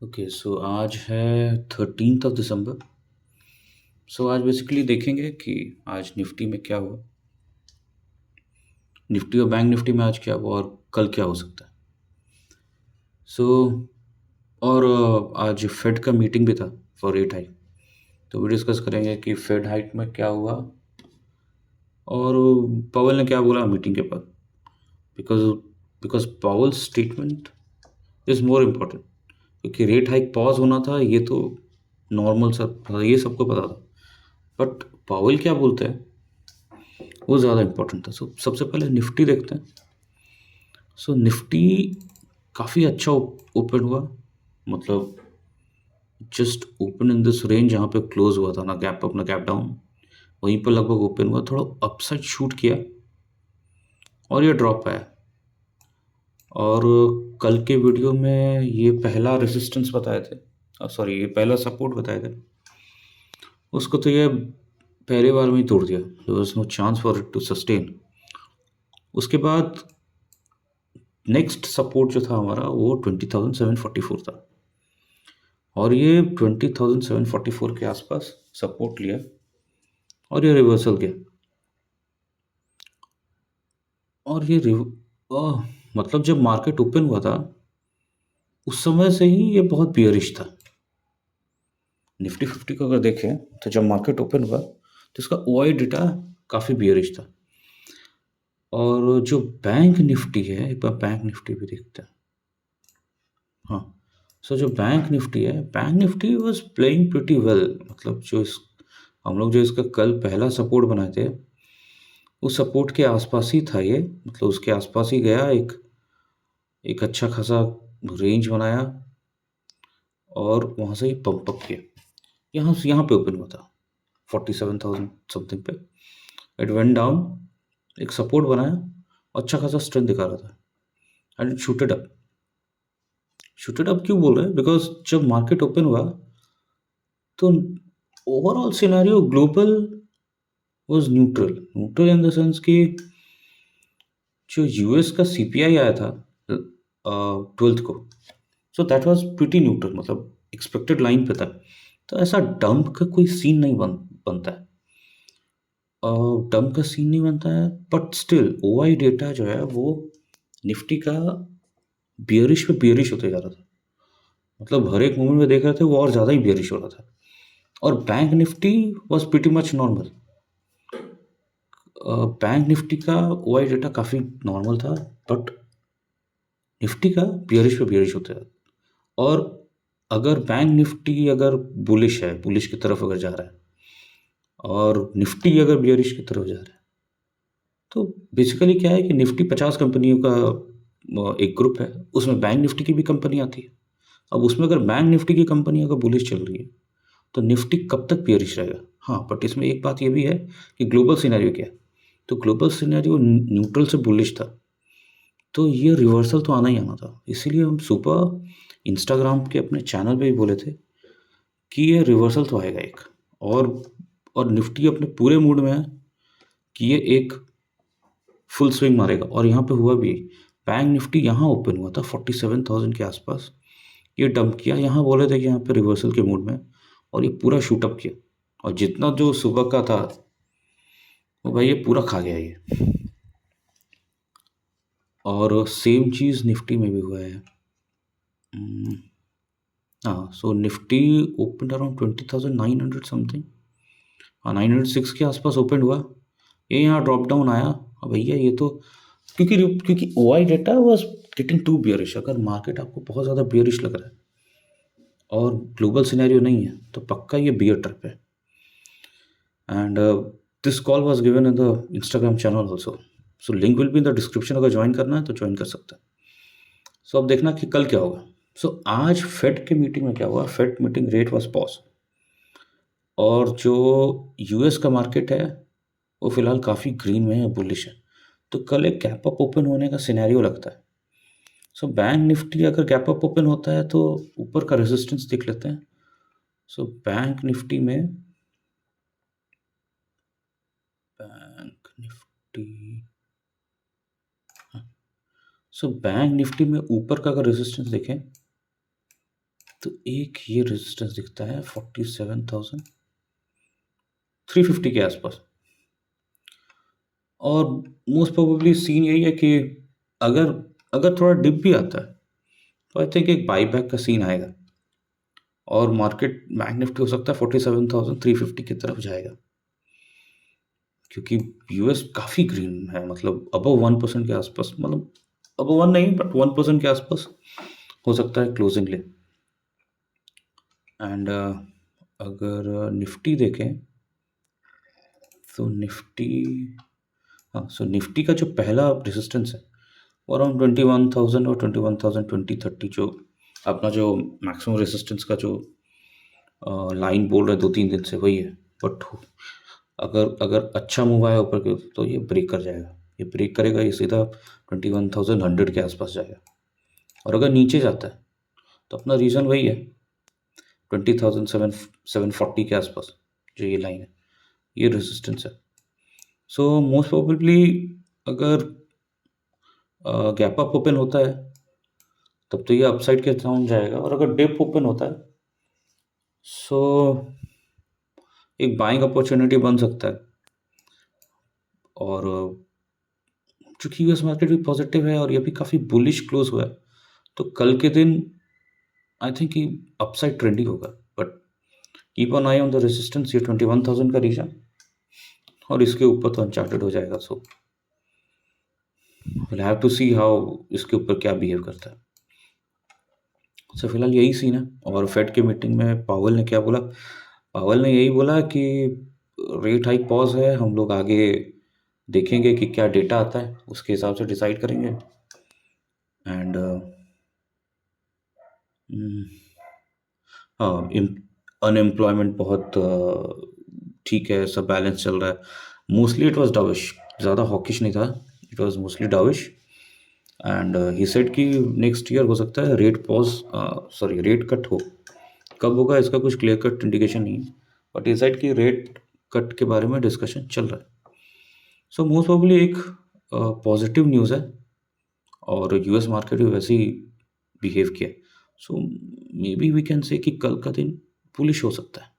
Okay, सो आज है 13 दिसंबर। सो आज बेसिकली देखेंगे कि आज निफ्टी में क्या हुआ, निफ्टी और बैंक निफ्टी में आज क्या हुआ और कल क्या हो सकता है। सो और आज फेड का मीटिंग भी था फॉर रेट हाइक। तो भी डिस्कस करेंगे कि फेड हाइक में क्या हुआ और पवल ने क्या बोला मीटिंग के बाद। बिकॉज बिकॉज पावल स्टेटमेंट इज़ मोर इम्पोर्टेंट, क्योंकि रेट हाइक पॉज होना था ये तो नॉर्मल सब ये सबको पता था, बट पावल क्या बोलते हैं वो ज़्यादा इम्पोर्टेंट था। सो सबसे पहले निफ्टी देखते हैं। सो निफ्टी काफ़ी अच्छा ओपन हुआ, मतलब just open in this range जहाँ पे क्लोज हुआ था, ना गैप अप ना गैप डाउन, वहीं पर लगभग ओपन हुआ, थोड़ा अपसाइड शूट किया और ये ड्रॉप आया। और कल के वीडियो में ये पहला रेजिस्टेंस बताए थे, सॉरी ये पहला सपोर्ट बताए थे, उसको तो ये पहली बार में ही तोड़ दिया। There was no chance for it to sustain. उसके बाद नेक्स्ट सपोर्ट जो था हमारा वो 20,744 था, और ये 20,744 के आसपास सपोर्ट लिया और ये रिवर्सल किया। और ये मतलब जब मार्केट ओपन हुआ था उस समय से ही ये बहुत बियरिश था। निफ्टी 50 को अगर देखें तो जब मार्केट ओपन हुआ तो इसका ओआई डेटा काफ़ी बियरिश था। और जो बैंक निफ्टी है, एक बार बैंक निफ्टी भी देखते हैं। हाँ, सो जो बैंक निफ्टी है, bank Nifty was playing pretty well. मतलब जो इस हम लोग जो इसका कल पहला सपोर्ट बनाए थे उस सपोर्ट के आसपास ही था ये, मतलब उसके आसपास ही गया, एक एक अच्छा खासा रेंज बनाया और वहाँ से ही पंप अप किया। यहाँ पे ओपन हुआ था 47,000 समथिंग पे। इट वेंट डाउन, एक सपोर्ट बनाया, अच्छा खासा स्ट्रेंथ दिखा रहा था and it shooted up. Shooted up क्यों बोल रहे हैं? बिकॉज जब मार्केट ओपन हुआ तो overall scenario global was neutral. Neutral in the sense कि जो यूएस का सीपीआई आया था 12th को, so that was pretty neutral, मतलब एक्सपेक्टेड लाइन पे था। तो ऐसा डंप का कोई सीन नहीं बनता है, डंप का सीन नहीं बनता है। बट स्टिल ओआई डेटा जो है वो निफ्टी का बियरिश पे बियरिश होते जा रहा था। मतलब हर एक मोमेंट में देख रहे थे वो और ज़्यादा ही बियरिश हो रहा था। और bank Nifty was pretty much normal. Bank Nifty का ओआई डेटा काफ़ी नॉर्मल था, बट निफ्टी का बियरिश पे बियरिश होते हैं। और अगर बैंक निफ्टी अगर बुलिश है, बुलिश की तरफ अगर जा रहा है, और निफ्टी अगर बियरिश की तरफ जा रहा है, तो बेसिकली क्या है कि निफ्टी 50 कंपनियों का एक ग्रुप है, उसमें बैंक निफ्टी की भी कंपनी आती है। अब उसमें अगर बैंक निफ्टी की कंपनी अगर बुलिश चल रही है तो निफ्टी कब तक बियरिश रहेगा? हाँ, बट इसमें एक बात ये भी है कि ग्लोबल सिनेरियो क्या है। तो ग्लोबल सिनेरियो न्यूट्रल से बुलिश था, तो ये रिवर्सल तो आना ही आना था। इसीलिए हम सुबह इंस्टाग्राम के अपने चैनल पे भी बोले थे कि ये रिवर्सल तो आएगा एक। और और निफ्टी अपने पूरे मूड में है कि ये एक फुल स्विंग मारेगा, और यहाँ पे हुआ भी। बैंक निफ्टी यहाँ ओपन हुआ था 47,000 के आसपास, ये डंप किया, यहाँ बोले थे कि यहाँ पे रिवर्सल के मूड में है, और ये पूरा शूट अप किया। और जितना जो सुबह का था वो भाई ये पूरा खा गया ये। और सेम चीज़ निफ्टी में भी हुआ है। हम्म, हाँ, सो निफ्टी ओपन अराउंड 20,900 समथिंग, हाँ 906 के आसपास ओपन हुआ। ये यहाँ ड्रॉप डाउन आया। अब भैया ये तो क्योंकि O I data was getting too bearish. अगर मार्केट आपको बहुत ज़्यादा बियरिश लग रहा है और ग्लोबल सिनेरियो नहीं है तो पक्का ये बियर ट्रैप है। And this call was given in the Instagram channel also, so link will be in the description. अगर ज्वाइन करना है तो ज्वाइन कर सकते हैं। सो अब देखना कि कल क्या होगा। सो आज फेड के मीटिंग में क्या हुआ? Fade meeting rate was pause, और जो यूएस का मार्केट है वो फिलहाल काफ़ी ग्रीन में है, बुलिश है। तो कल एक गैप अप ओपन होने का सिनेरियो लगता है। सो बैंक निफ्टी अगर गैप अप ओपन होता है तो ऊपर का रेजिस्टेंस देख लेते हैं। सो बैंक निफ्टी में, bank Nifty, so bank Nifty में ऊपर का अगर रेजिस्टेंस देखें तो एक ये रेजिस्टेंस दिखता है 47,350 के आसपास। और मोस्ट प्रोबेबली सीन यही है कि अगर अगर थोड़ा डिप भी आता है तो आई थिंक एक बाईबैक का सीन आएगा और मार्केट बैंक निफ्टी हो सकता है 47,350 की तरफ जाएगा, क्योंकि यूएस काफ़ी ग्रीन है, मतलब अबव 1% के आसपास, मतलब अबव 1 नहीं बट 1% के आसपास हो सकता है क्लोजिंग ले। एंड अगर निफ्टी देखें तो निफ्टी का जो पहला रेजिस्टेंस है वो अराउंड 21,000 और 21,020-30 जो अपना जो मैक्सिमम रेजिस्टेंस का जो लाइन बोल रहे 2-3 दिन से वही है। बट अगर अगर अच्छा मूव आया ऊपर के तो ये ब्रेक कर जाएगा, ये ब्रेक करेगा, ये सीधा 21,100 के आसपास जाएगा। और अगर नीचे जाता है तो अपना रीजन वही है 20,740 के आसपास, जो ये लाइन है ये रेजिस्टेंस है। सो मोस्ट प्रोबेबली अगर गैप अप ओपन होता है तब तो ये अपसाइड के डाउन जाएगा, और अगर डिप ओपन होता है सो एक बाइंग अपॉर्चुनिटी बन सकता है। और चूंकि यूएस मार्केट भी पॉजिटिव है और ये भी काफ़ी बुलिश क्लोज हुआ है, तो कल के दिन आई थिंक ये अपसाइड ट्रेंड ही होगा। But keep on I on the resistance, ये 21,000 का रीजन, और इसके ऊपर तो अनचार्टेड हो जाएगा। So will have to see how इसके ऊपर क्या बिहेव करता है। सो फिलहाल यही सीन है। और फेड की मीटिंग में पावेल ने क्या बोला? पावेल ने यही बोला कि रेट हाइक पॉज है, हम लोग आगे देखेंगे कि क्या डेटा आता है, उसके हिसाब से डिसाइड करेंगे। एंड हाँ, अनएम्प्लॉयमेंट बहुत ठीक है, सब बैलेंस चल रहा है। मोस्टली इट वाज डाविश, ज़्यादा हॉकिश नहीं था, it was mostly dovish. And he said कि नेक्स्ट ईयर हो सकता है रेट रेट कट हो। कब होगा इसका कुछ क्लियर कट इंडिकेशन नहीं है, बट ही सेड कि रेट कट के बारे में डिस्कशन चल रहा है। सो मोस्ट प्रोबेबली एक पॉजिटिव न्यूज़ है, और यूएस मार्केट भी वैसे ही बिहेव किया। So maybe we can say कि कल का दिन बुलिश हो सकता है।